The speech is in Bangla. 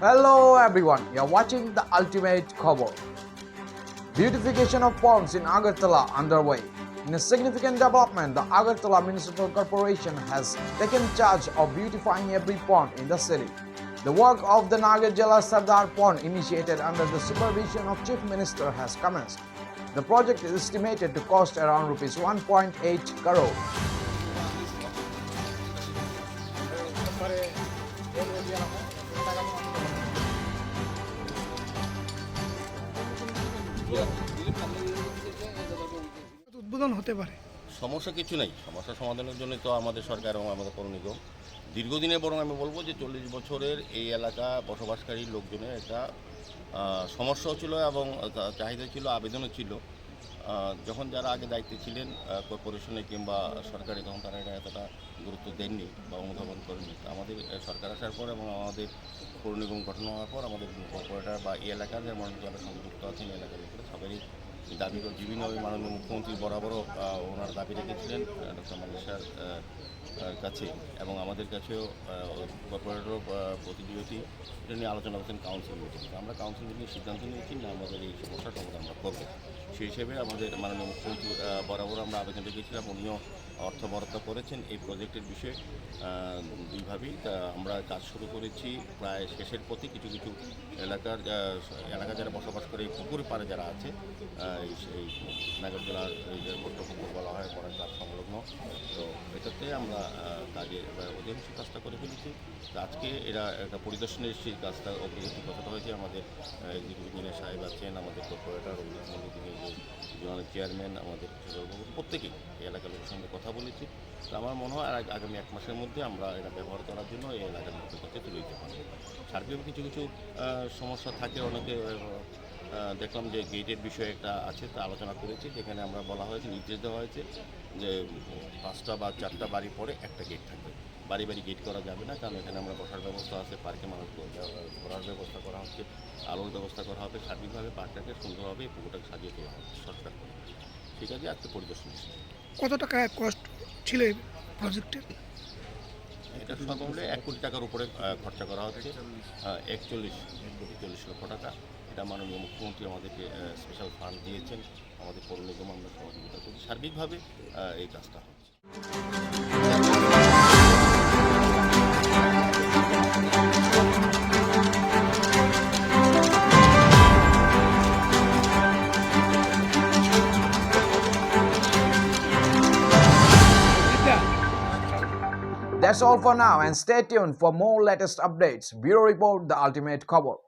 Hello everyone, you're watching the Ultimate Khobor. Beautification of ponds in Agartala underway. In a significant development, the Agartala Municipal Corporation has taken charge of beautifying every pond in the city. The work of the Nagarjala Sardar Pond, initiated under the supervision of Chief Minister, has commenced. The project is estimated to cost around rupees 1.8 crore. উদ্বোধন হতে পারে। সমস্যা কিছু নেই, সমস্যা সমাধানের জন্য তো আমাদের সরকার এবং আমাদের পৌর নিগম দীর্ঘদিনের, বরং আমি বলবো যে 40 বছরের এই এলাকা বসবাসকারী লোকজনের একটা সমস্যাও ছিল এবং চাহিদা ছিল, আবেদনও ছিল। যখন যারা আগে দায়িত্বে ছিলেন কর্পোরেশনে কিংবা সরকারি, তখন তারা এটা এতটা গুরুত্ব দেননি বা অনুধাবন করেননি। আমাদের সরকার আসার পর এবং আমাদের পৌর নিগম গঠন হওয়ার পর আমাদের কর্পোরেটর বা এই এলাকার যেমন যারা সংযুক্ত আছেন এই এলাকার লোকেরা সবারই দাবি করে বিভিন্নভাবে মাননীয় মুখ্যমন্ত্রী বরাবরও ওনার দাবি রেখেছিলেন ডক্টর মানিসার কাছে, এবং আমাদের কাছেও কর্পোরেটর প্রতিনিধি এটা নিয়ে আলোচনা করছেন কাউন্সিল মিটিং। আমরা কাউন্সিল মিটিং সিদ্ধান্ত নিয়েছি না আমাদের এই সমস্যার সমাধান আমরা করবো। সেই হিসেবে আমাদের মাননীয় মুখ্যমন্ত্রী বরাবর আমরা আবেদন রেখেছিলাম, উনিও অর্থ বরাদ্দ করেছেন এই প্রজেক্টের বিষয়ে দুইভাবেই। আমরা কাজ শুরু করেছি প্রায় শেষের পথে। কিছু কিছু এলাকা যারা বসবাস করে এই পুকুর পাড়ে যারা আছে, এই নাগরজোলার এই যে কর্তৃপক্ষ বলা হয় পড়ার কাজ সংলগ্ন, তো এটাতে আমরা কাজের অধিকাংশ কাজটা করে ফেলেছি। আজকে এরা একটা পরিদর্শনে সেই কাজটা অগ্রগতি কতটা হয়েছে আমাদের এক্সিকিউটিভ ইঞ্জিনিয়ার সাহেব আছেন, আমাদের কর্পোরেটর অভিজিৎ মন্ডল, তিনি যে জোনাল চেয়ারম্যান, আমাদের প্রত্যেকেই এই এলাকার লোকের সঙ্গে কথা বলেছি। তো আমার মনে হয় আগামী 1 মাসের মধ্যে আমরা এটা ব্যবহার করার জন্য এই এলাকার লোকের কাছে তুলে দিতে পারবো। সার্বিক কিছু কিছু সমস্যা থাকে, অনেকে দেখলাম যে গেটের বিষয়ে একটা আছে, তা আলোচনা করেছি, যেখানে আমরা বলা হয়েছে, নির্দেশ দেওয়া হয়েছে যে 5টা বা 4টা বাড়ি পরে একটা গেট থাকবে। বাড়ি বাড়ি গেট করা যাবে না, কারণ এখানে আমরা বসার ব্যবস্থা আছে, পার্কে মানুষ ঘোরার ব্যবস্থা করা হচ্ছে, আলোর ব্যবস্থা করা হবে, সার্বিকভাবে পার্কটাকে সুন্দরভাবে পুকুরটাকে সাজিয়ে তোলা হবে সরকার। ঠিক আছে, আজকে পরিদর্শন এসেছে। কত টাকা কস্ট ছিল এই প্রজেক্টের? এটা সর্বমূল্যে 1 কোটি টাকার উপরে খরচা করা হচ্ছে, 41 লক্ষ টাকা। এটা মাননীয় মুখ্যমন্ত্রী আমাদেরকে স্পেশাল ফান্ড দিয়েছেন, আমাদের পৌর নিগম আমরা সহযোগিতা করছি, সার্বিকভাবে এই কাজটা হচ্ছে। That's all for now, and stay tuned for more latest updates. Bureau Report, the Ultimate Khobor.